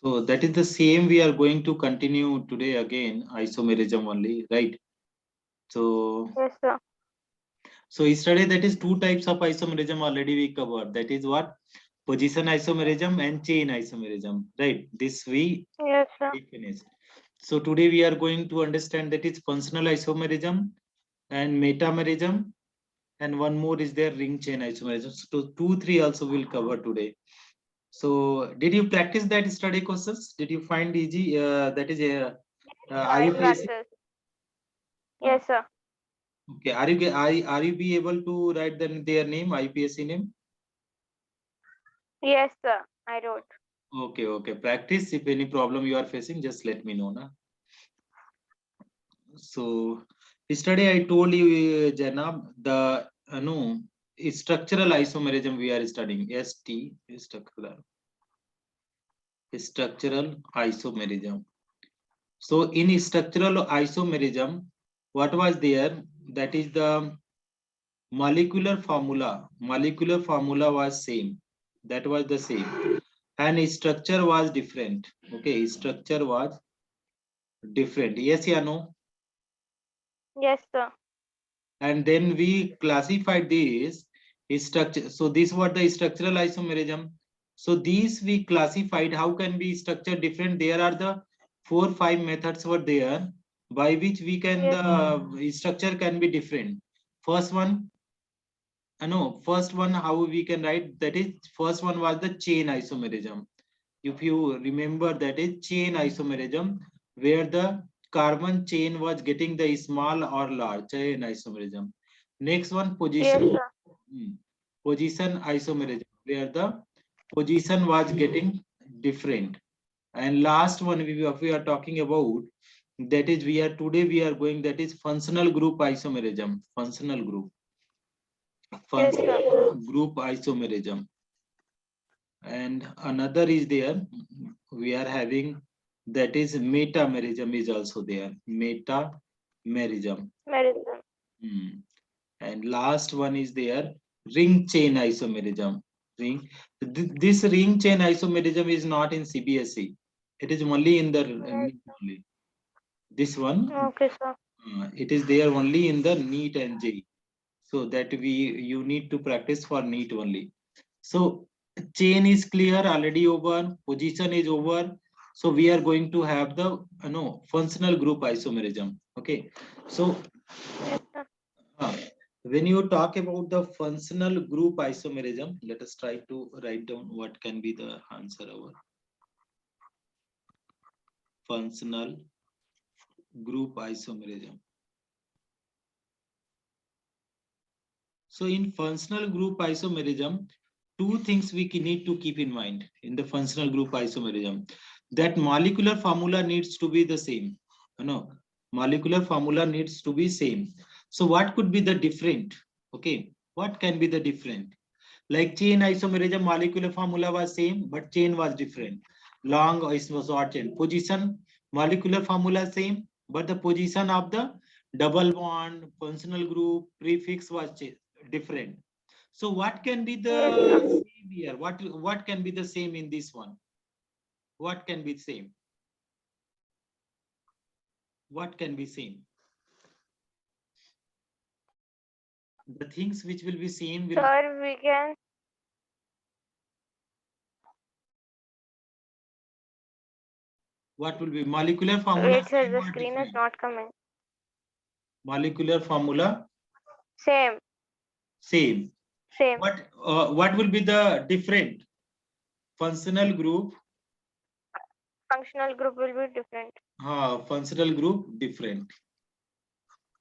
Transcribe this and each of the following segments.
So that is the same we are going to continue today again, isomerism only, right? So, Yes, sir. so yesterday that is two types of isomerism already we covered. That is what? Position isomerism and chain isomerism, right? This we Yes, sir. finished. So today we are going to understand that is functional isomerism and metamerism, and one more is there, ring chain isomerism. So two, three also we'll cover today. So did you practice that study questions? Did you find easy? That is I IUPAC. practice. Yes, sir. Okay, are you be able to write their name, IUPAC name? Yes, sir. I wrote. Okay, okay. Practice. If any problem you are facing, just let me know, na. So yesterday I told you, Janab, the no structural isomerism we are studying. ST structural isomerism. So in structural isomerism, what was there? That is the molecular formula. Molecular formula was same. That was the same, and structure was different. Okay, structure was different. Yes, yeah, no. Yes, sir. And then we classified this structure. So this was the structural isomerism. So these we classified. How can be structure different? There are the 4-5 methods were there by which we can Yes, sir. the structure can be different. First one, no, first one how we can write, that is first one was the chain isomerism. If you remember, that is chain isomerism, where the carbon chain was getting the small or large, chain isomerism. Next one, Yes, position. sir. Position isomerism, where the position was getting different. And last one we are talking about, that is we are going, that is functional group isomerism. Functional group. Yes, sir. Functional group isomerism. And another is there, we are having, that is metamerism is also there. Metamerism. Medicine. And last one is there, ring chain isomerism. This ring chain isomerism is not in CBSE. It is only in the Yes. NEET only. This one, Okay, sir. it is there only in the NEET and JEE. So that you need to practice for NEET only. So chain is clear, already over. Position is over. So we are going to have the no functional group isomerism. Okay. So Yes, sir. when you talk about the functional group isomerism, let us try to write down what can be the answer over functional group isomerism. So in functional group isomerism, two things we need to keep in mind in the functional group isomerism. That molecular formula needs to be the same. No, molecular formula needs to be same. So what could be the different? Okay, what can be the different? Like chain isomerism, molecular formula was same, but chain was different. Long or short chain. Position, molecular formula same, but the position of the double bond, functional group, prefix was different. So what can be Yes, sir. the same here? What can be the same in this one? What can be same? What can be same? The things which will be same will. Sir, we can. What will be molecular formula Wait, sir. same The or screen is different? not coming. Molecular formula Same. same. Same. What will be the different? Functional group. Functional group will be different. Functional group different.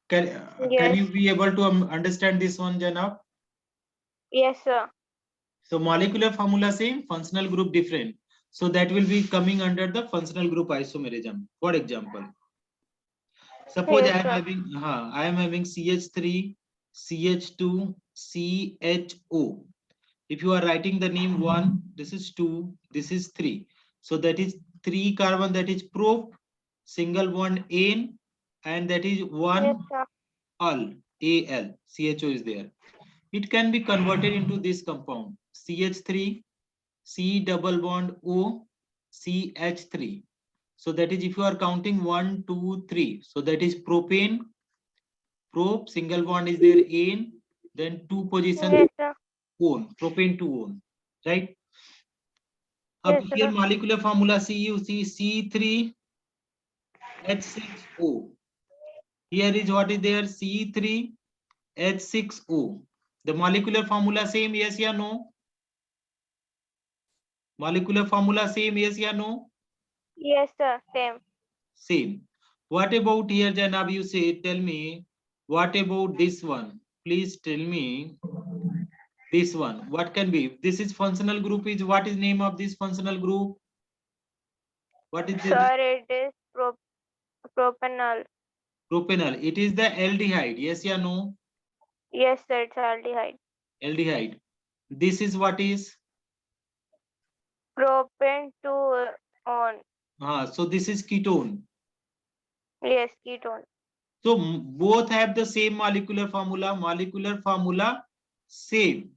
Can Yes. you be able to understand this one, Janab? Yes, sir. So molecular formula same, functional group different. So that will be coming under the functional group isomerism. For example, suppose Yes, sir. I am having CH3, CH2, CHO. If you are writing the name 1, this is 2, this is 3. So that is 3 carbon, that is prop, single bond N, and that is Yes, 1 sir. al, Al, CHO is there. It can be converted into this compound, CH3, C double bond O, CH3. So that is if you are counting 1, 2, 3. So that is propane, prop, single bond is there, ane, then two positions, Yes, sir. one, propane to one, right? Yes, Up here sir. molecular formula C, you see C3H6O. Here is what is there, C3H6O. The molecular formula same, yes or no? Molecular formula same, yes or no? Yes, sir. Same. Same. What about here, Janab? You say, tell me, what about this one? Please tell me this one. What can be? This is functional group. Is what is name of this functional group? What is this? Sir, it is propanol. Propanol. It is the aldehyde. Yes or no? Yes, sir. It's aldehyde. Aldehyde. This is what is? Propane to on. So this is ketone. Yes, ketone. So both have the same molecular formula. Molecular formula same.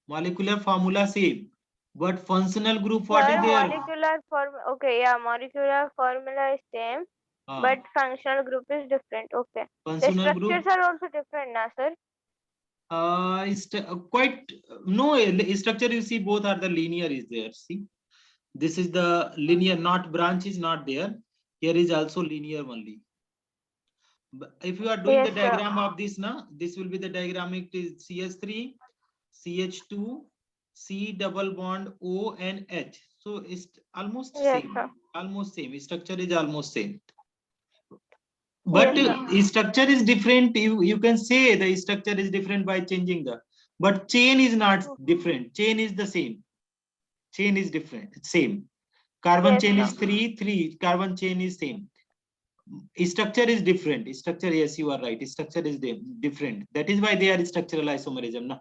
Molecular formula same. But functional group, what is Sir, there? molecular form. Okay, yeah, molecular formula is same, but functional group is different. Okay. The Functional structures group are also different, na, sir? is quite no structure. You see, both are the linear is there. See, this is the linear, not branch is not there. Here is also linear only. But if you are doing Yes, the sir. diagram of this, now this will be the diagram. It is CH3, CH2, C double bond O and H. So it's almost Yes, same. sir. Almost same. Structure is almost same. Yes, But sir. structure is different. You can say the structure is different by changing the, but chain is not different. Chain is the same. Chain is different. It's same. Carbon Yes, chain sir. is three. Carbon chain is same. Structure is different. Structure, yes, you are right. Structure is different. That is why they are structural isomerism. No?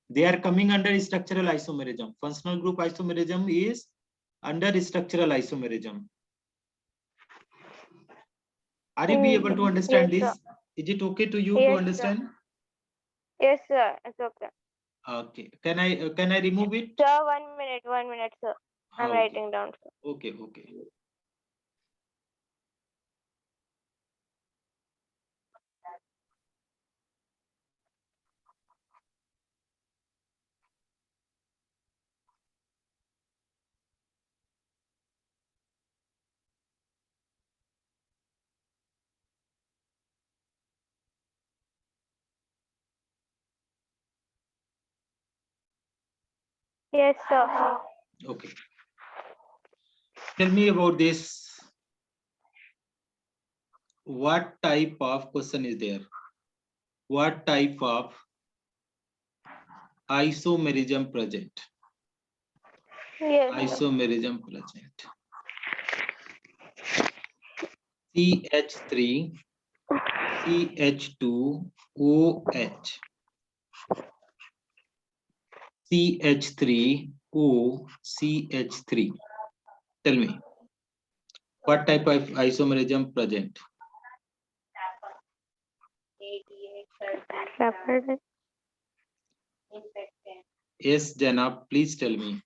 They are coming under structural isomerism. Functional group isomerism is under structural isomerism. Are you be able to understand Yes, this? sir. Is it okay to you to Yes, sir. understand? Yes, sir. It's okay. Okay. Can I remove it? Sir, 1 minute, sir. I'm Okay. writing down, sir. Okay. Okay. Yes, sir. Okay. Tell me about this. What type of question is there? What type of isomerism present? Yes, sir. Isomerism present. CH3, CH2OH. CH3O, CH3. Tell me, what type of isomerism present? Rapid. Yes, Janab, please tell me.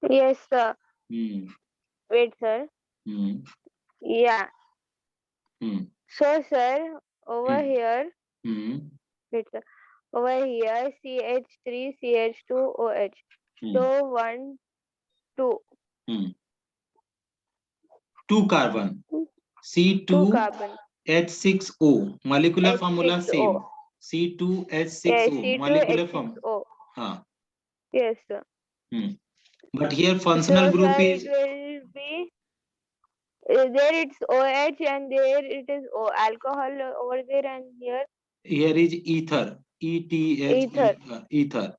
Yes, sir. Hmm. Wait, sir. Hmm. Yeah. Hmm. So, sir, over here, Hmm. wait, sir. Over here, CH3, CH2OH. Hmm. So, 1, 2. Hmm. 2 carbon. 2 C2 carbon. H6O. Molecular formula H6O. same. Yes, C2H6O. Molecular form. C2H6O. Huh. Yes, sir. Hmm. But here functional So, group sir, it is will be there it's OH and there it is O alcohol over there and here is ether. ETH ether. ether.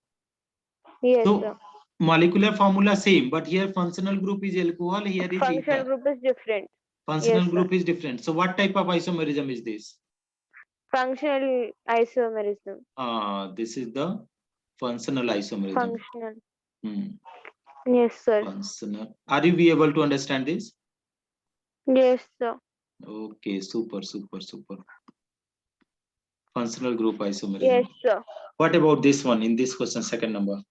Yes, So sir. molecular formula same, but here functional group is alcohol. Here is Functional ether. group is different. Functional Yes, sir. group is different. So what type of isomerism is this? Functional isomerism. This is the functional isomerism. Functional. Hmm. Yes, sir. Functional. Are you be able to understand this? Yes, sir. Okay, super. Functional group isomerism. Yes, sir. What about this one in this question, second number?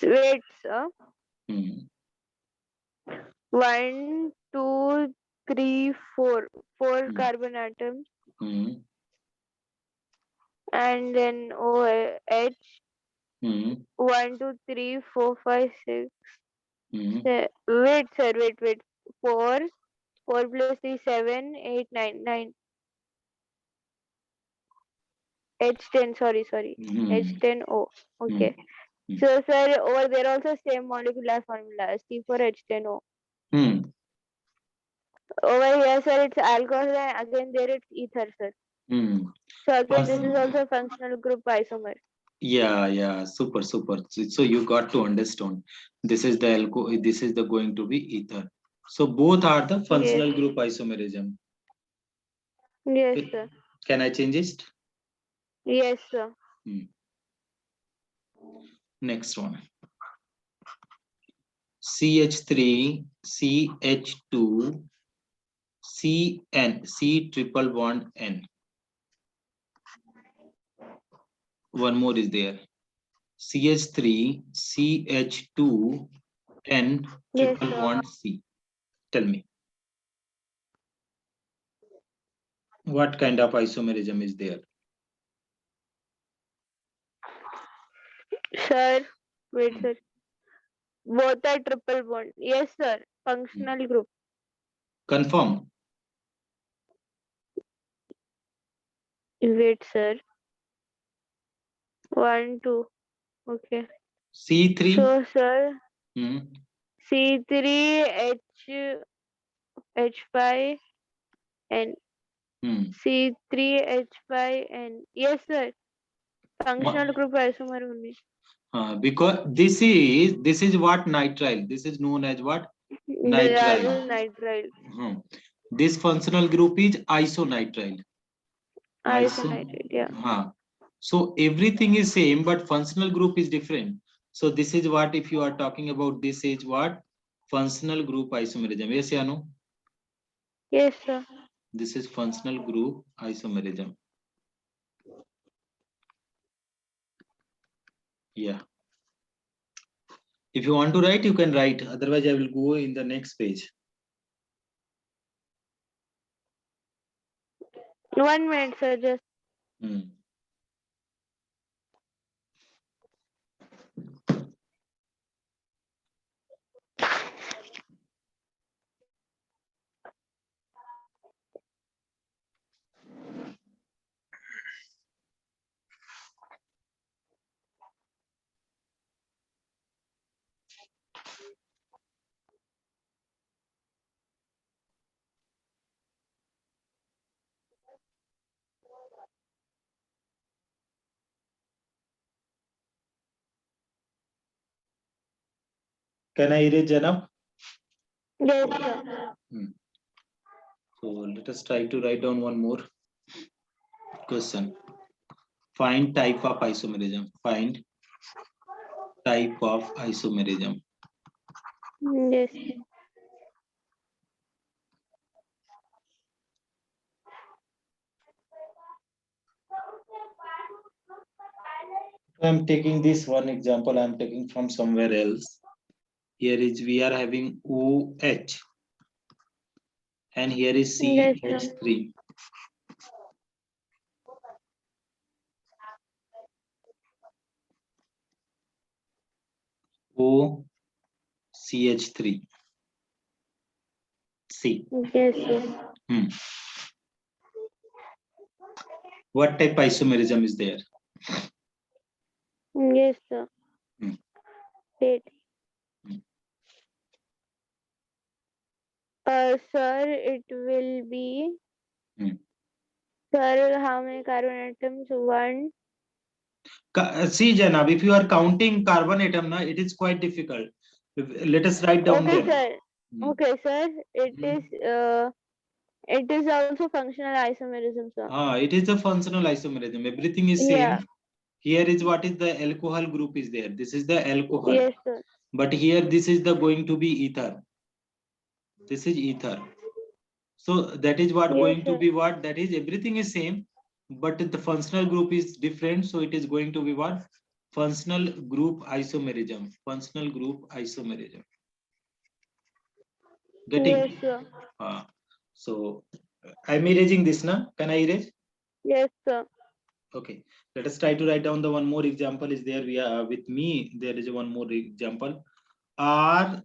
Wait, sir. Hmm. 1, 2, 3, 4. 4 Hmm. carbon atoms, Hmm. and then OH. Hmm. 1, 2, 3, 4, 5, 6. Hmm. Wait, sir. Wait. 4. 4 plus 3, 7, 8, 9. 9. H10. Sorry. Hmm. H10O. Okay. Hmm. So, sir, over there also same molecular formula. C4H10O. Hmm. Over here, sir, it's alcohol, and again there it's ether, sir. Hmm. So again, this Func- is also functional group isomer. Yeah, super. So you got to understand. This is the alcohol. This is the going to be ether. So both are the Yes. functional group isomerism. Yes, sir. Can I change it? Yes, sir. Hmm. Next one. CH3, CH2, CN, C triple bond N. One more is there. CH3, CH2, N Yes, triple sir. bond C. Tell me, what kind of isomerism is there? Sir, wait, sir. Both are triple bond. Yes, sir. Functional group. Confirm. Wait, sir. 1, 2. Okay. C3. So, sir, Hmm. C3, H5, and Hmm. C3, H5, and yes, sir. Functional group isomer only. Because this is what nitrile. This is known as what? That Nitrile. is nitrile. Hmm. This functional group is isonitrile. Isonitrate, yeah. So everything is same, but functional group is different. So this is what, if you are talking about, this is what? Functional group isomerism. Yes, yeah, no? Yes, sir. This is functional group isomerism. Yeah. If you want to write, you can write. Otherwise, I will go in the next page. 1 minute, sir. Just Hmm. Can I erase Janab? yes, sir. So let us try to write down one more question. Find type of isomerism. Find type of isomerism. Yes. I'm taking this one example. I'm taking from somewhere else. Here is we are having OH, and here is Yes, sir. CH3. O CH3 C. Yes, sir. What type isomerism is there? Yes, sir. Hmm. Wait. Hmm. Sir, it will be. Hmm. Sir, how many carbon atoms? 1. See, Janab, if you are counting carbon atom, na, it is quite difficult. Let us write down Okay, them. sir. Hmm. Okay, sir. Hmm. It is also functional isomerism, sir. It is a functional isomerism. Everything is Yeah. same. Here is what is the alcohol group is there. This is the alcohol. Yes, sir. But here this is the going to be ether. This is ether. So that is what Yes, going to sir. be what? That is everything is same, but the functional group is different. So it is going to be what? functional group isomerism. Functional group isomerism. Getting? Yes, sir. So I'm erasing this now. Can I erase? Yes, sir. Okay. Let us try to write down the one more example is there. We are with me. There is one more example. R.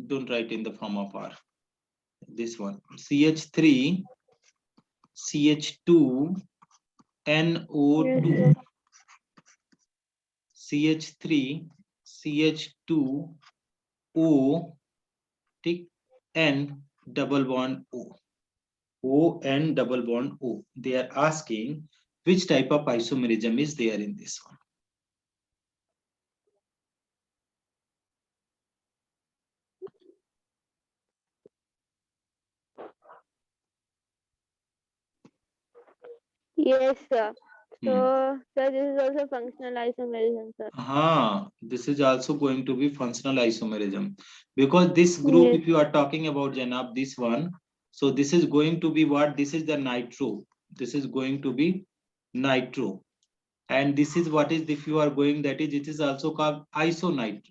Don't write in the form of R. This one. CH3, CH2, NO2. Yes, sir. CH3, CH2, O, tick, N, double bond O. O and double bond O. They are asking which type of isomerism is there in this one. Yes, sir. So, sir, this is also functional isomerism, sir. This is also going to be functional isomerism because this group, Yes. if you are talking about Janab, this one, so this is going to be what? This is the nitro. This is going to be nitro. And this is what is, if you are going, that is, it is also called isonite.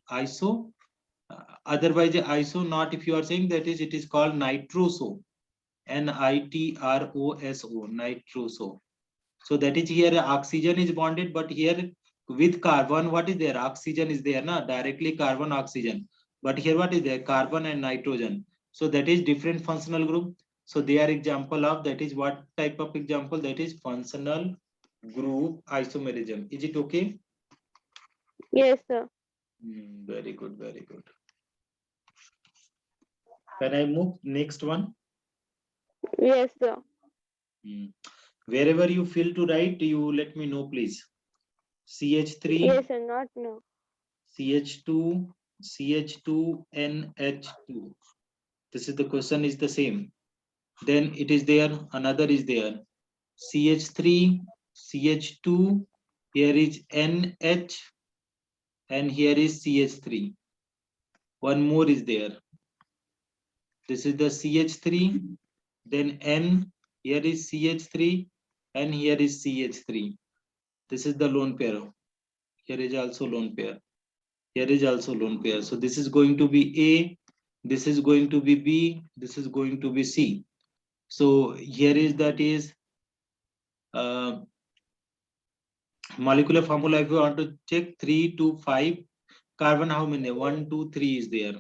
Otherwise iso not, if you are saying, that is, it is called nitroso. NITROSO, nitroso. So that is, here oxygen is bonded, but here with carbon, what is there? Oxygen is there, na? Directly carbon, oxygen. But here what is there? Carbon and nitrogen. So that is different functional group. So they are example of, that is what type of example? That is functional group isomerism. Is it okay? Yes, sir. Very good, very good. Can I move next one? Yes, sir. Wherever you feel to write, you let me know, please. CH3, Yes, sir. Not no. CH2, CH2, NH2. This is the question is the same. Then it is there, another is there. CH3, CH2, here is NH, and here is CH3. One more is there. This is the CH3, then N, here is CH3, and here is CH3. This is the lone pair. Here is also lone pair. Here is also lone pair. So this is going to be A, this is going to be B, this is going to be C. So here is, that is molecular formula. If you want to check 3 to 5, carbon how many? 1, 2, 3 is there.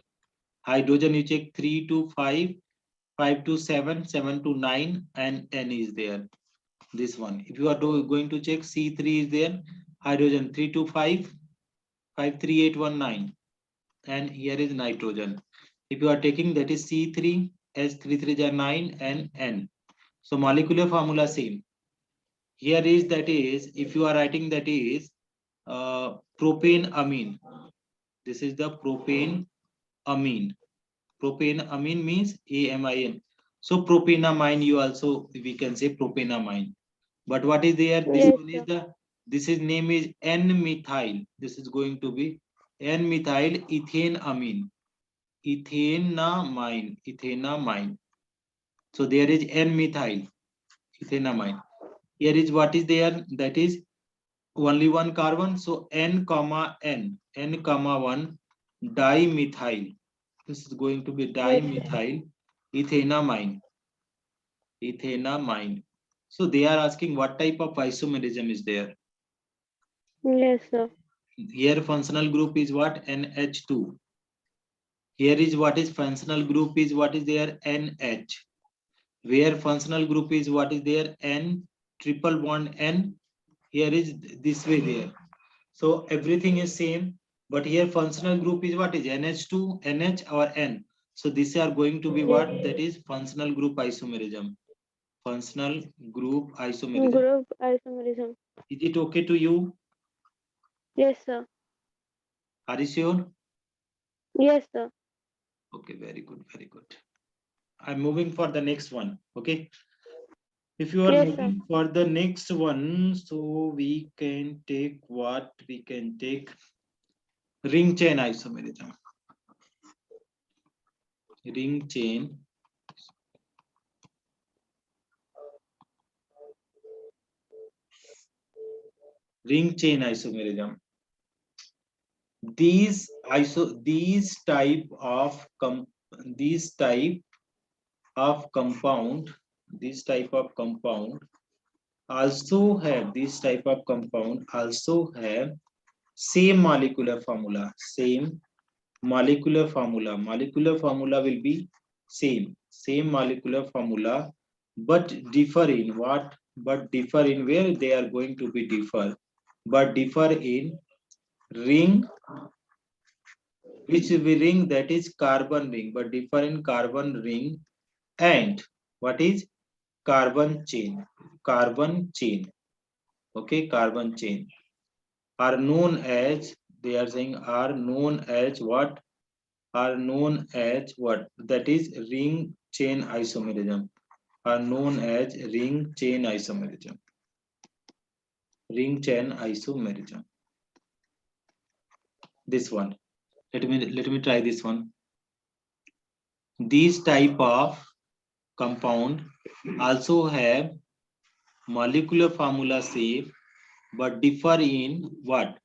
Hydrogen you check 3 to 5, 5 to 7, 7 to 9, and N is there. This one. If you are going to check, C3 is there. Hydrogen 3 to 5, 5, 3, 8, 1, 9. And here is nitrogen. If you are taking, that is C3, S3, 3 are 9, and N. So molecular formula same. Here is, that is, if you are writing, that is propane amine. This is the propane amine. Propane amine means AMIN. So propanamine, you also, we can say propanamine. But what is there? This Yes, one is sir. the, this is name is N-methyl. This is going to be N-methyl ethane amine. Ethanamine. Ethanamine. So there is N-methyl ethanamine. Here is what is there? That is only one carbon. So N comma N. N comma 1 dimethyl. This is going to be Yes, sir. dimethyl ethanamine. Ethanamine. So they are asking what type of isomerism is there. Yes, sir. Here functional group is what? NH2. Here is what is functional group is, what is there? NH. Where functional group is, what is there? N triple bond N. Here is this way there. So everything is same, but here functional group is what is NH2, NH or N. So these are going to be what? That is functional group isomerism. Functional group isomerism. Group isomerism. Is it okay to you? Yes, sir. Are you sure? Yes, sir. Okay, very good, very good. I'm moving for the next one. Okay. If you are Yes, sir. moving for the next one, so we can take what? We can take ring chain isomerism. Ring chain ring chain isomerism. These type of compound, this type of compound also have same molecular formula. Molecular formula will be same molecular formula, but differ in what? But differ in where they are going to be differ. But differ in ring, which will be ring, that is carbon ring, but differ in carbon ring and what is carbon chain. Okay, carbon chain are known as, they are saying are known as what? Are known as what? That is ring chain isomerism. Are known as ring chain isomerism. Ring chain isomerism. This one. Let me try this one. These type of compound also have molecular formula same, but differ in what?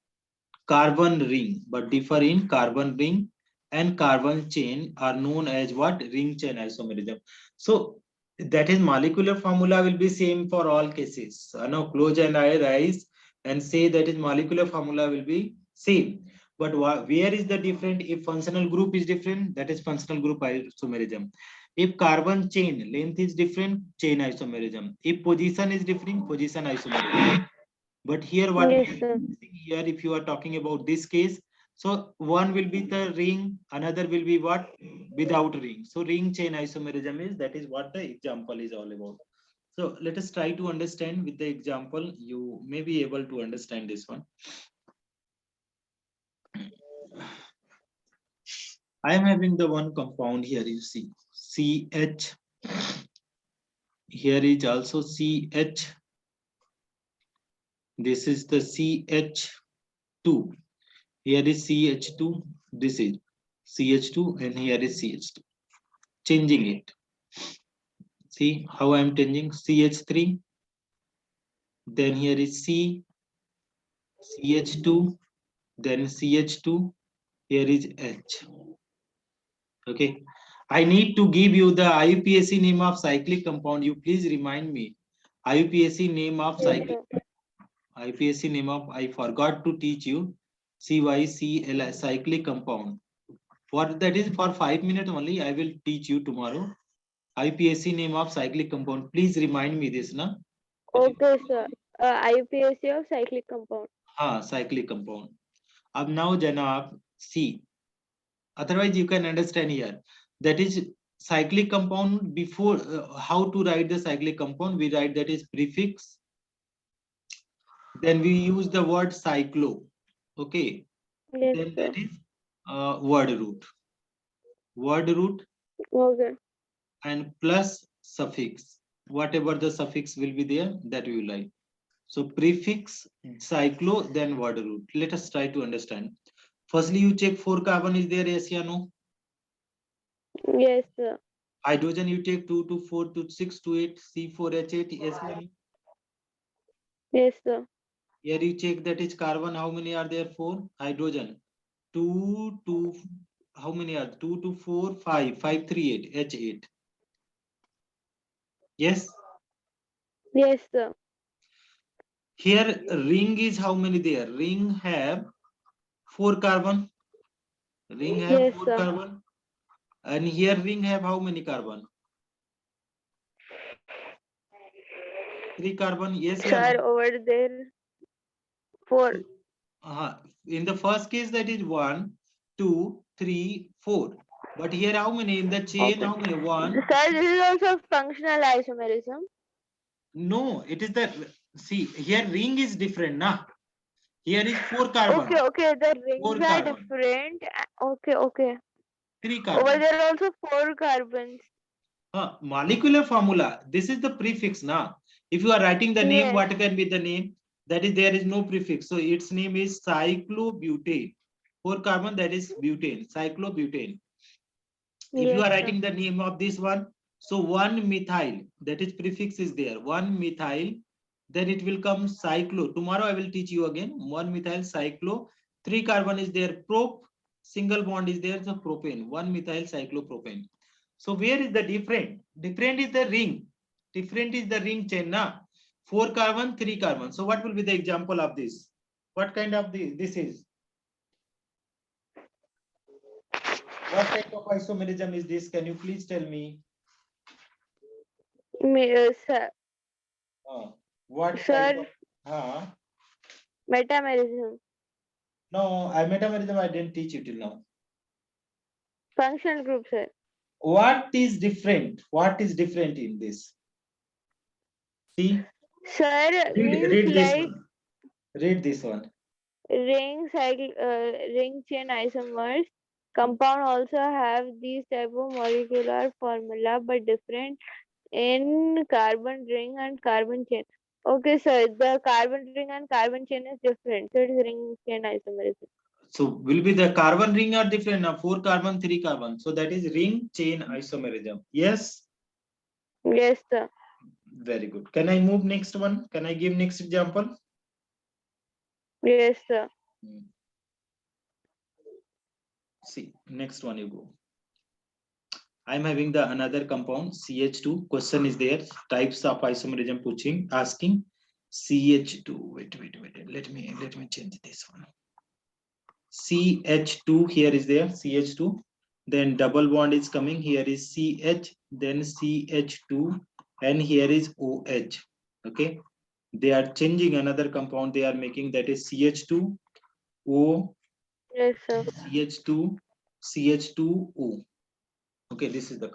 Carbon ring, but differ in carbon ring and carbon chain are known as what? Ring chain isomerism. So that is molecular formula will be same for all cases. Now close and eyes and say that is molecular formula will be same. But where is the different? If functional group is different, that is functional group isomerism. If carbon chain length is different, chain isomerism. If position is different, position isomerism. But here what we Yes, are sir. using here, if you are talking about this case, so one will be the ring, another will be what? Without ring. So ring chain isomerism is, that is what the example is all about. So let us try to understand with the example. You may be able to understand this one. I am having the one compound here, you see CH. Here is also CH. This is the CH2. Here is CH2. This is CH2 and here is CH2. Changing it. See how I am changing? CH3. Then here is CH2. Then CH2. Here is H. Okay. I need to give you the IUPAC name of cyclic compound. You please remind me. IUPAC name of Yes, cyclic. sir. IUPAC name of, I forgot to teach you. CYCL cyclic compound. For that is for 5 minutes only. I will teach you tomorrow. IUPAC name of cyclic compound. Please remind me this, na? Okay, sir. IUPAC of cyclic compound. हाँ, cyclic compound. अब now जनाब see. Otherwise you can understand here. That is cyclic compound. Before how to write the cyclic compound? We write that is prefix. Then we use the word cyclo. Okay. Yes, Then sir. that is word root. Word root Okay. and plus suffix. Whatever the suffix will be there, that we will write. So prefix, cyclo, then word root. Let us try to understand. Firstly, you check 4 carbon is there, yes or no? Yes, sir. Hydrogen you take 2 to 4 to 6 to 8, C4H8, yes or no? Yes, sir. Here you check that is carbon, how many are there? 4. Hydrogen, 2 to, how many are? 2 to 4, 5, 5, 3, 8, H8. Yes. Yes, sir. Here ring is how many there? Ring have 4 carbon. Ring have Yes, 4 sir. carbon. And here ring have how many carbon? 3 carbon. Yes or Sir, no? over there, 4. So, in the first case that is 1, 2, 3, 4. But here how many in the chain? Okay. How many? 1. Sir, this is also functional isomerism. No, it is the, see here ring is different, na? Here is 4 carbon. Okay, okay. The 4 rings are carbon. different. Okay, okay. 3 Over carbon. there also 4 carbons. Molecular formula. This is the prefix, na? If you are writing the name, Yes. what can be the name? That is, there is no prefix. So its name is cyclobutane. 4 carbon, that is butane, cyclobutane. If you Yes, are sir. writing the name of this one, so 1 methyl, that is prefix is there. 1 methyl then it will come cyclo. Tomorrow I will teach you again. 1-methyl cyclo. 3 carbon is there. Prop. Single bond is there. So propane. 1-methyl cyclopropane. So where is the different? Different is the ring. Different is the ring chain. Na? 4 carbon, 3 carbon. So what will be the example of this? What kind of this is? What type of isomerism is this? Can you please tell me? Sir, What sir, type of? metamerism, No, I metamerism I didn't teach you till now. functional group, sir. What is different? What is different in this? See, Sir means read this like one. Read this one. ring cycle, ring chain isomers. Compound also have these type of molecular formula, but different in carbon ring and carbon chain. Okay, sir. The carbon ring and carbon chain is different. So it is ring chain isomerism. So will be the carbon ring are different now. 4 carbon, 3 carbon. So that is ring chain isomerism. Yes. Yes, sir. Very good. Can I move next one? Can I give next example? Yes, sir. See, next one you go. I'm having the another compound CH2. Question is there. Types of isomerism pushing asking CH2. Wait. Let me change this one. CH2 here is there. CH2. Then double bond is coming. Here is CH. Then CH2. And here is OH. Okay. They are changing another compound. They are making that is CH2 O. Yes, sir. CH2 CH2O. Okay, this is the.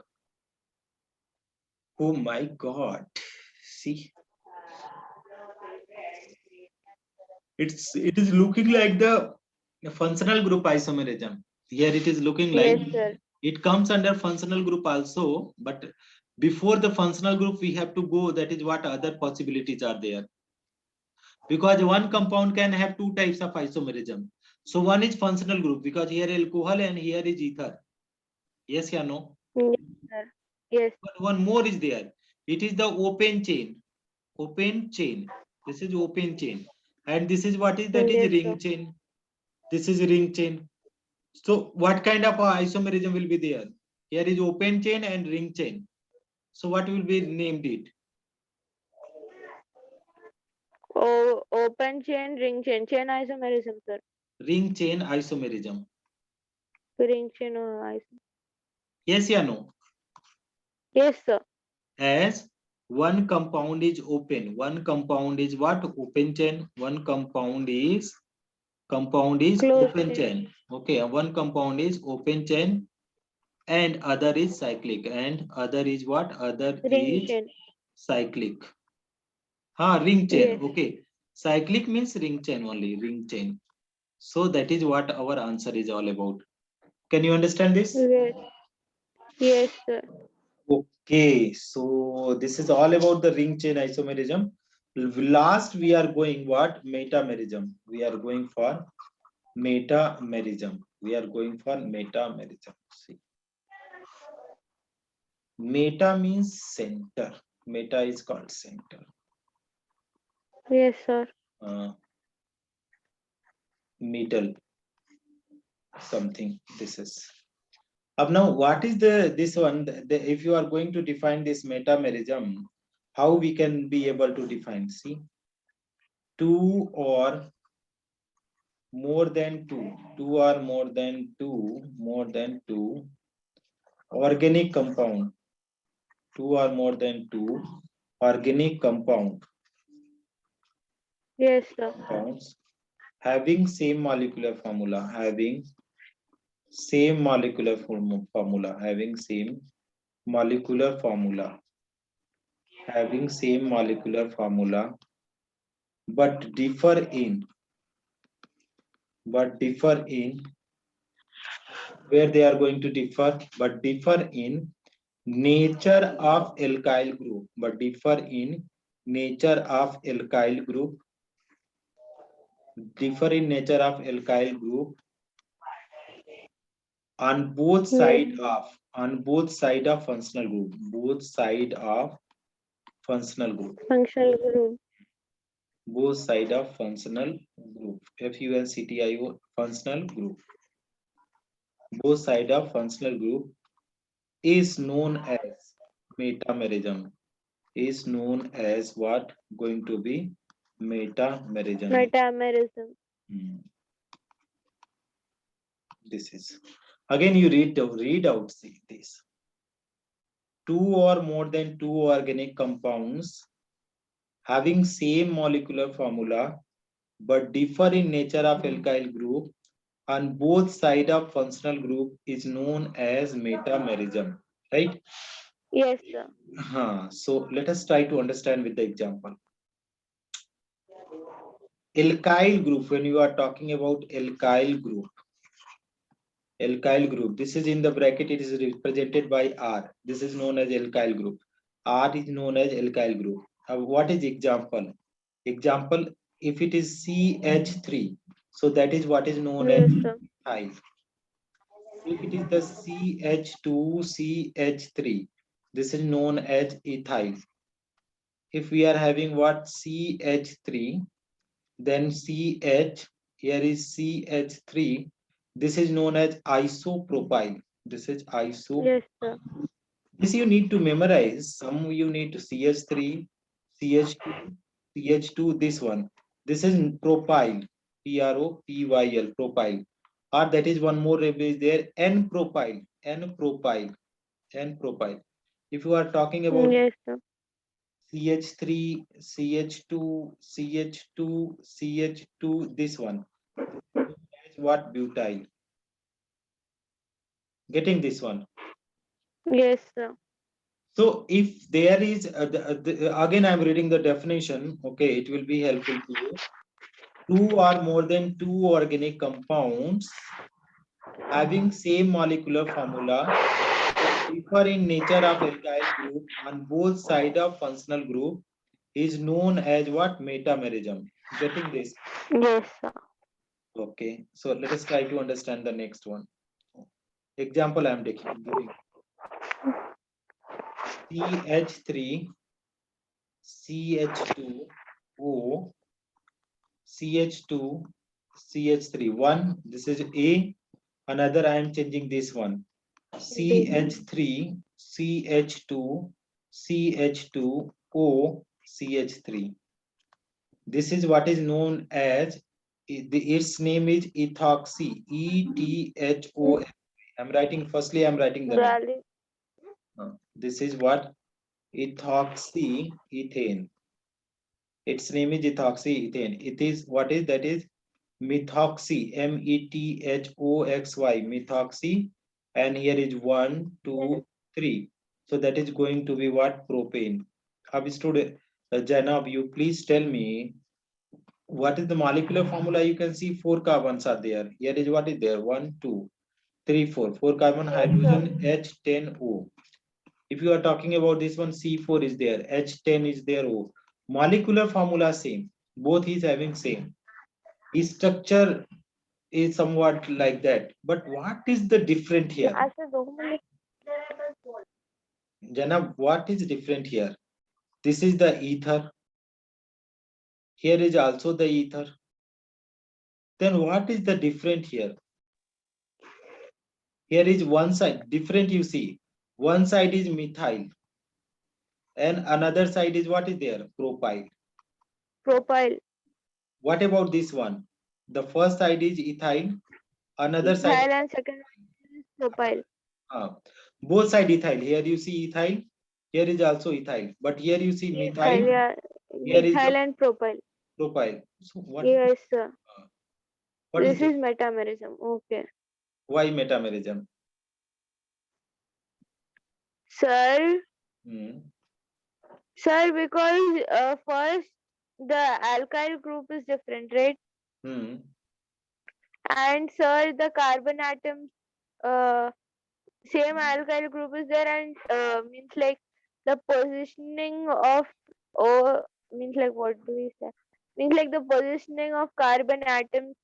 Oh my God. See, it is looking like the functional group isomerism. Here it is looking like Yes, sir. it comes under functional group also, but before the functional group we have to go. That is what other possibilities are there. Because one compound can have two types of isomerism. So one is functional group because here alcohol and here is ether. Yes or no? Yes, sir. Yes. But one more is there. It is the open chain. Open chain. This is open chain. And this is what is that is Yes, ring sir. chain. This is ring chain. So what kind of isomerism will be there? Here is open chain and ring chain. So what will be named it? Oh, open chain, ring chain, chain isomerism, sir. Ring chain isomerism. Ring chain or isomerism. Yes or no? Yes, sir. As one compound is open. One compound is what? Open chain. One compound is Close open chain. chain. Okay, one compound is open chain and other is cyclic. And other is what? Other Ring is chain. cyclic. Ring chain. Yes. Okay. Cyclic means ring chain only, ring chain. So that is what our answer is all about. Can you understand this? Yes. Yes, sir. Okay. So this is all about the ring chain isomerism. Last we are going what? Metamerism. We are going for metamerism. We are going for metamerism. See. Meta means center. Meta is called center. Yes, sir. Middle. Something. This is. Now, what is this one? If you are going to define this metamerism, how we can be able to define? See, two or more than two, two or more than two organic compound, two or more than two organic compounds Yes, sir. having same molecular formula, having same molecular formula, having same molecular formula, having same molecular formula, but differ in where they are going to differ, but differ in nature of alkyl group, but differ in nature of alkyl group, differ in nature of alkyl group on both Yes. side of functional group, both side of functional group. Functional group. both side of functional group. FUNCTIO, functional group. Both side of functional group is known as metamerism. Is known as what? Going to be metamerism. Metamerism. This is again you read out see this. Two or more than two organic compounds having same molecular formula but differ in nature of alkyl group on both side of functional group is known as metamerism, right? Yes, sir. So let us try to understand with the example. Alkyl group, when you are talking about alkyl group, this is in the bracket, it is represented by R. This is known as alkyl group. R is known as alkyl group. What is example? Example, if it is CH3, so that is what is known as Yes, sir. ethyl. If it is the CH2CH3, this is known as ethyl. If we are having what CH3, then CH, here is CH3, this is known as isopropyl. This is iso. Yes, sir. This you need to memorize. Some you need to CH3, CH2, CH2, this one. This is propyl, PROPYL, propyl. Or that is one more is there, N-propyl, N-propyl, N-propyl. If you are talking about Yes, sir. CH3, CH2, CH2, CH2, this one. Is what? Butyl. Getting this one. Yes, sir. So if there is, again I'm reading the definition, okay, it will be helpful to you. Two or more than two organic compounds having same molecular formula but differ in nature of alkyl group on both sides of functional group is known as what? Metamerism. Getting this? Yes, sir. Okay, so let us try to understand the next one. Example I am giving. CH3, CH2O, CH2, CH3. One, this is A. Another, I am changing this one. CH3, CH2, CH2O, CH3. This is what is known as, its name is ethoxy, ETHO. I'm writing, firstly, I'm writing the name. Rally. This is what? Ethoxyethane. Its name is ethoxyethane. It is, what is that is? Methoxy, methoxy, methoxy, and here is 1, 2, 3. So that is going to be what? Propane. अब student, Janab, you please tell me what is the molecular formula. You can see 4 carbons are there. Here is what is there? 1, 2, 3, 4. 4 carbon, hydrogen, H10O. If you are talking about this one, C4 is there, H10 is there, O. Molecular formula same. Both is having same. Structure is somewhat like that. But what is the different here? Janab, what is different here? This is the ether. Here is also the ether. Then what is the different here? Here is one side, different you see. One side is methyl. And another side is what is there? Propyl. Propyl. What about this one? The first side is ethyl. Another side. Ethyl and second is propyl. Both side ethyl. Here you see ethyl. Here is also ethyl. But here you see methyl. Ethyl, yeah. Here is Methyl and propyl. propyl. So what? Yes, sir. What This is is metamerism. Okay. Why metamerism? Sir, Hmm. sir, because first the alkyl group is different, right? Hmm. And sir, the carbon atoms, same alkyl group is there, and means like the positioning of, or means like, what do we say? Means like the positioning of carbon atoms,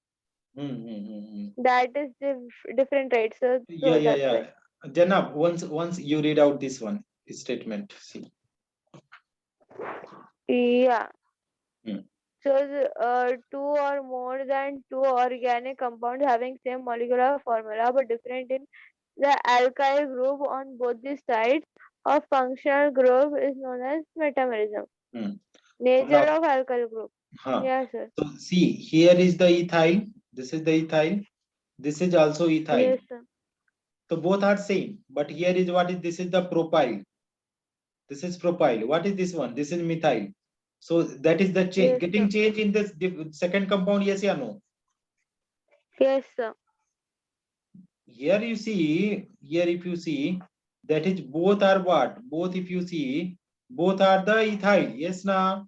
that is different, right? So Yeah. that's why. Janab, once you read out this one statement. See. Yeah. So two or more than two organic compounds having same molecular formula but different in the alkyl group on both the sides of functional group is known as metamerism. Hmm. Nature Now, of alkyl group. huh. Yes, sir. So see, here is the ethyl. This is the ethyl. This is also ethyl. Yes, sir. So both are same. But here is what is this is the propyl. This is propyl. What is this one? This is methyl. So that is the Yes, sir. getting change in this second compound. Yes or no? Yes, sir. Here you see. Here if you see, that is both are what? Both if you see, both are the ethyl. Yes, na.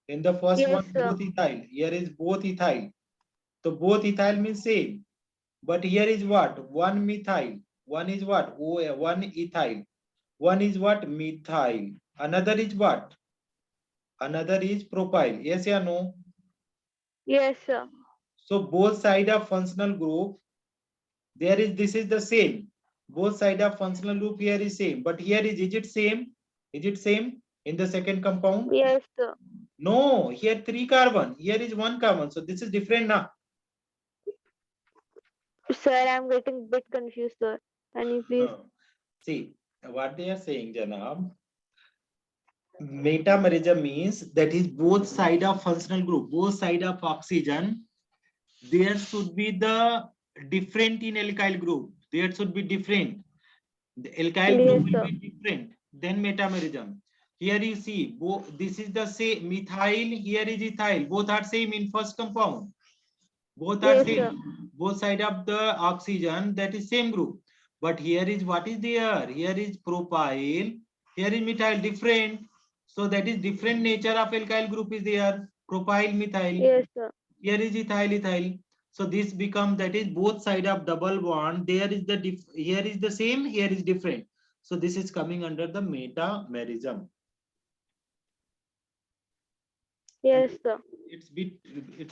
In the first Yes, one, sir. both ethyl. Here is both ethyl. So both ethyl means same. But here is what? One methyl. One is what? Oh, one ethyl. One is what? Methyl. Another is what? Another is propyl. Yes or no? Yes, sir. So both side of functional group, there is this is the same. Both side of functional group here is same. But here is it same? Is it same in the second compound? Yes, sir. No, here three carbon. Here is one carbon. So this is different now. Sir, I'm getting bit confused, sir. Can you please? See what they are saying, Janab. Metamerism means that is both side of functional group, both side of oxygen. There should be the different in alkyl group. There should be different. The alkyl group Yes, will sir. be different than metamerism. Here you see, this is the same methyl. Here is ethyl. Both are same in first compound. Both are Yes, same. sir. Both side of the oxygen, that is same group. But here is what is there? Here is propyl. Here is methyl, different. So that is different nature of alkyl group is there. Propyl, methyl. Yes, sir. Here is ethyl, ethyl. So this becomes that is both side of double bond. There is the here is the same. Here is different. So this is coming under the metamerism. Yes, sir. It's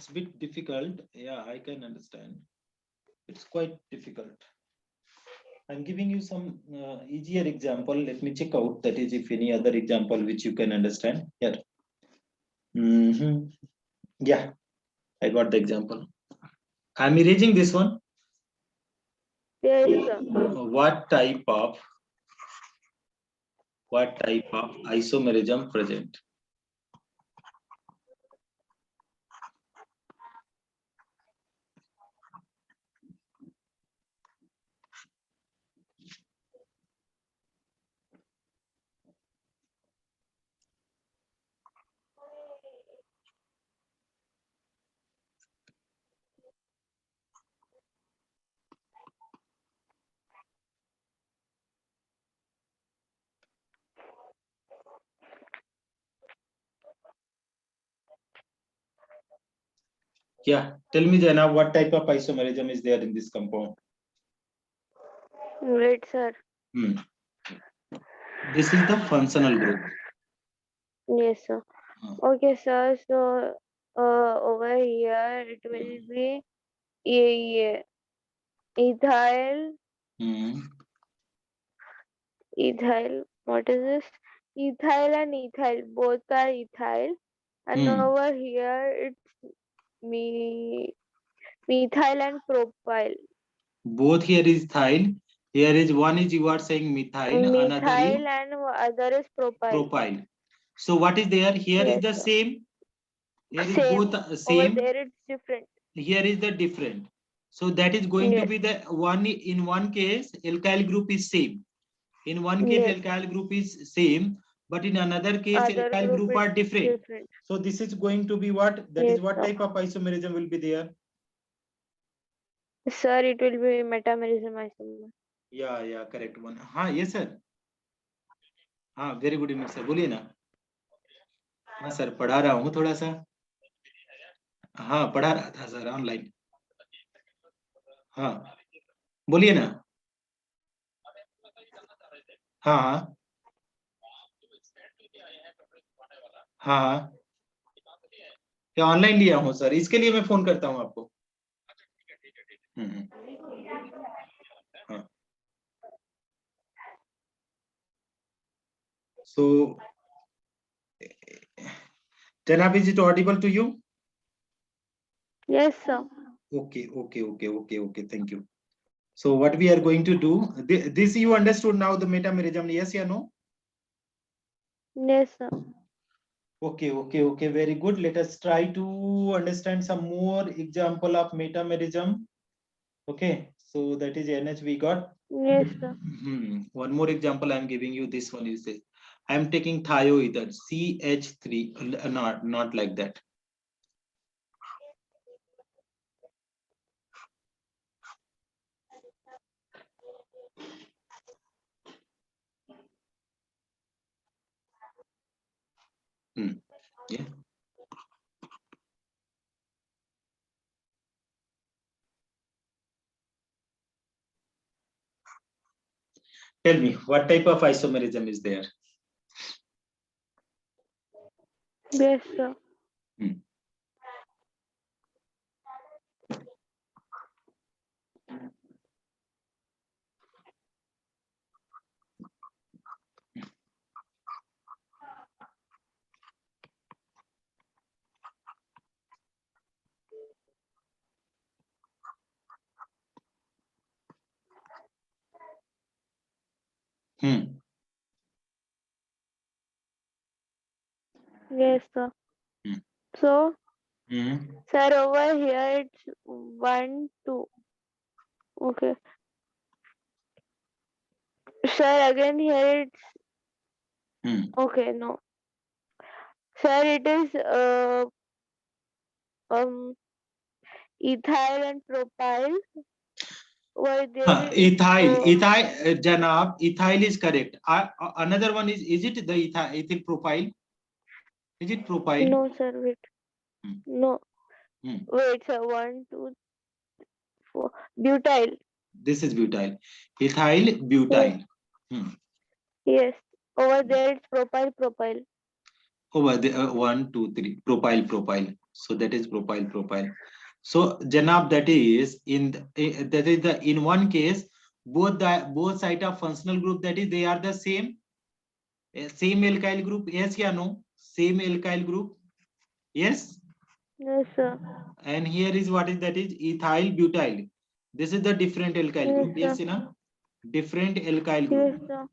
bit difficult. Yeah, I can understand. It's quite difficult. I'm giving you some easier example. Let me check out that is if any other example which you can understand here. Yeah, I got the example. I'm erasing this one. Yes, sir. What type of isomerism present? Yeah, tell me Jana, what type of isomerism is there in this compound? Great, sir. This is the functional group. Yes, sir. Okay, sir. So, over here it will be ethyl. Ethyl. What is this? Ethyl and ethyl. Both are ethyl. And over here it's me methyl and propyl. Both here is ethyl. Here is one is you are saying methyl, another is Methyl and other is propyl. propyl. So what is there? Here is Yes, the sir. same. Here is Same. both Over same. there it's different. Here is the different. So that is going to Yes. be the one in one case alkyl group is same. In one case Yes. alkyl group is same, but in another case Other alkyl group group is are different. different. So this is going to be what? That is Yes, what sir. type of isomerism will be there? Sir, it will be metamerism isomer. Yeah, correct one. हाँ, yes sir. हाँ, very good evening sir. बोलिए ना. हाँ sir, पढ़ा रहा हूँ थोड़ा सा. हाँ, पढ़ा रहा था सर ऑनलाइन. हाँ, बोलिए ना. हाँ. हाँ. क्या ऑनलाइन लिया हूँ सर, इसके लिए मैं फोन करता हूँ आपको. हाँ. So, Janab, is it audible to you? Yes, sir. Okay. Thank you. So what we are going to do, this you understood now, the metamerism, yes or no? Yes, sir. Okay. Very good. Let us try to understand some more example of metamerism. Okay, so that is NH we got. Yes, sir. One more example I am giving you. This one is this. I am taking thioether CH3, not like that. Yeah. Tell me, what type of isomerism is there? Yes, sir. Yes, sir. So, sir, over here it's 1, 2. Okay. Sir, again here it's okay. No, sir, it is ethyl and propyl. Why there it's Ethyl, Janab, ethyl is correct. Another one is it the ethyl propyl? Is it propyl? no, sir. Wait, no. Wait, sir. 1, 2, 4. Butyl. This is butyl. Ethyl butyl. Yes. Over there it's propyl. Over the 1, 2, 3. Propyl. So that is propyl. So Janab, that is in one case both side of functional group, that is they are the same alkyl group. Yes or no? Same alkyl group. Yes. Yes, sir. And here is what is that is ethyl butyl. This is the different alkyl group. Yes, no? Different alkyl group. Yes, sir.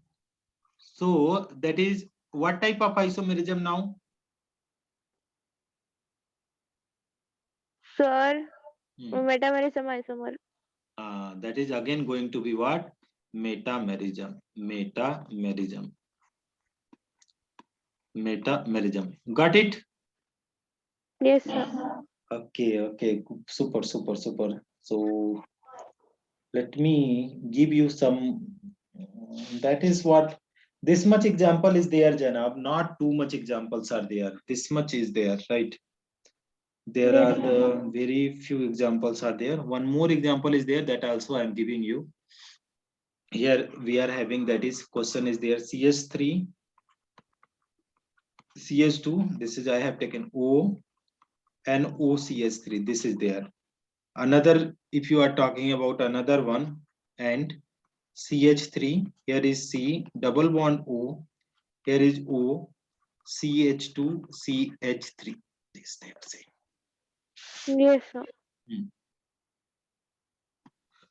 So that is what type of isomerism now? Sir, metamerism isomer. That is again going to be what? Metamerism. Got it? Yes, sir. Okay. Super. So let me give you some. That is what this much example is there, Janab. Not too much examples are there. This much is there, right? There Yes, are sir. the very few examples are there. One more example is there that also I am giving you. Here we are having, that is question is there, CH3, CH2. This is I have taken O and OCH3. This is there. Another, if you are talking about another one, and CH3, here is C, double bond O, here is O, CH2, CH3. This they are saying. Yes, sir.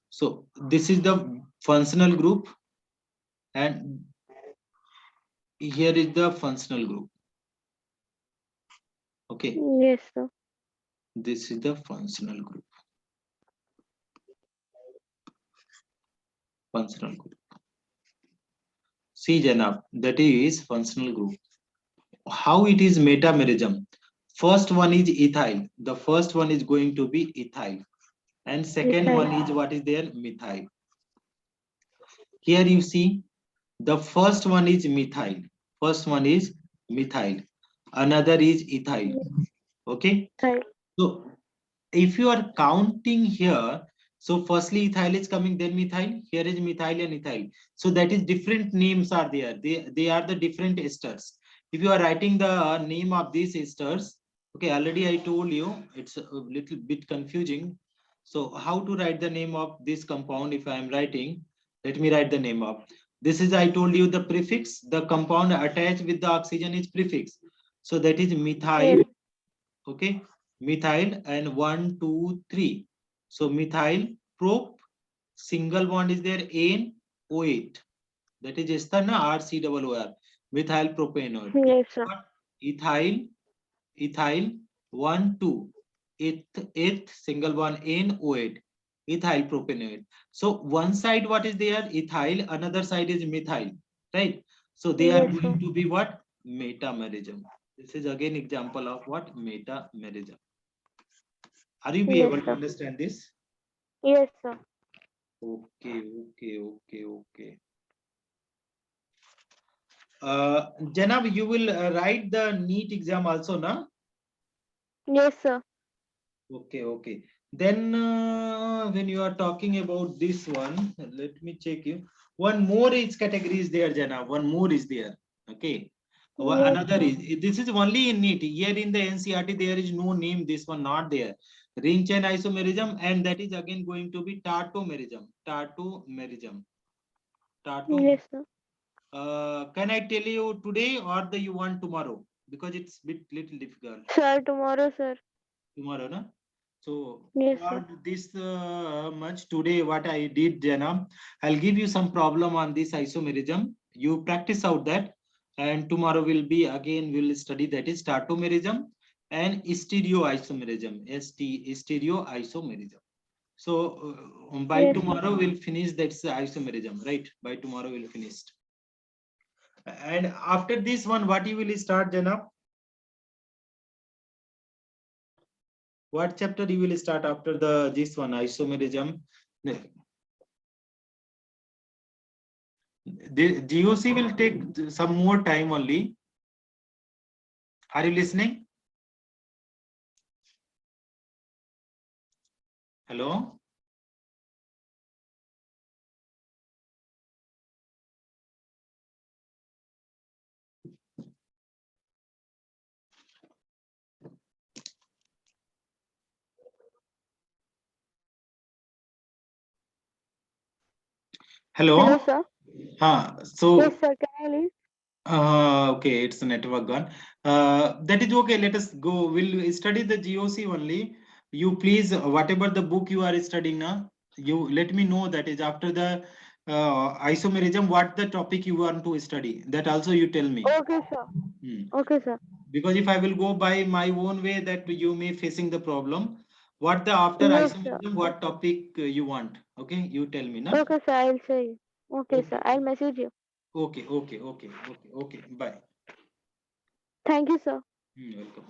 So this is the functional group, and here is the functional group. Okay. Yes, sir. This is the functional group. See, Janab, that is functional group. How it is metamerism? First one is ethyl. The first one is going to be ethyl. And second one is what is there? Methyl. Here you see, the first one is methyl. Another is ethyl. Okay. So if you are counting here, so firstly ethyl is coming, then methyl. Here is methyl and ethyl. So that is different names are there. They are the different esters. If you are writing the name of these esters, okay, already I told you it's a little bit confusing. So how to write the name of this compound? If I am writing, let me write the name of. This is, I told you, the prefix. The compound attached with the oxygen is prefix. So that is methyl. Okay. methyl, and 1, 2, 3. So methyl prop, single bond is there, NO8. That is ester na, RCOOR, methyl propanoate. Yes, sir. Ethyl, ethyl, 1, 2, eighth single bond NO8, ethyl propanoate. So one side what is there, ethyl, another side is methyl, right? So they are Yes, sir. going to be what? Metamerism. This is again example of what? Metamerism. Are you be Yes, able to sir. understand this? Yes, sir. Okay. Janab, you will write the NEET exam also, na? Yes, sir. Okay. Then when you are talking about this one, let me check you. One more is category is there, Jana. One more is there. Okay. Yes, Another sir. is, this is only in NEET. Here in the NCERT, there is no name. This one not there. Ring chain isomerism, and that is again going to be tautomerism. Tautomerism. Yes, sir. Can I tell you today or the you want tomorrow? Because it's bit little difficult. Sir, tomorrow, sir. Tomorrow, na? So Yes, for sir. this much today, what I did, Jana, I'll give you some problem on this isomerism. You practice out that, and tomorrow will be again we'll study that is tautomerism and stereoisomerism. Stereoisomerism. So by Yes, sir. tomorrow we'll finish that's the isomerism, right? By tomorrow we'll finish. And after this one, what you will start, Jana? What chapter you will start after the this one isomerism? The GOC will take some more time only. Are you listening? Hello? Hello, Hello? sir. Yes, So sir. Can I leave? okay, it's a network gone. That is okay. Let us go. We'll study the GOC only. You please, whatever the book you are studying now, you let me know that is after the isomerism, what the topic you want to study. That also you tell me. Okay, sir. Hmm. Okay, sir. Because if I will go by my own way, that you may facing the problem. What the after Yes, sir. isomerism, what topic you want? Okay, you tell me, na? Okay, sir. I'll say you. Okay, sir. Okay, I'll message you. okay. Bye. Thank you, sir. Welcome.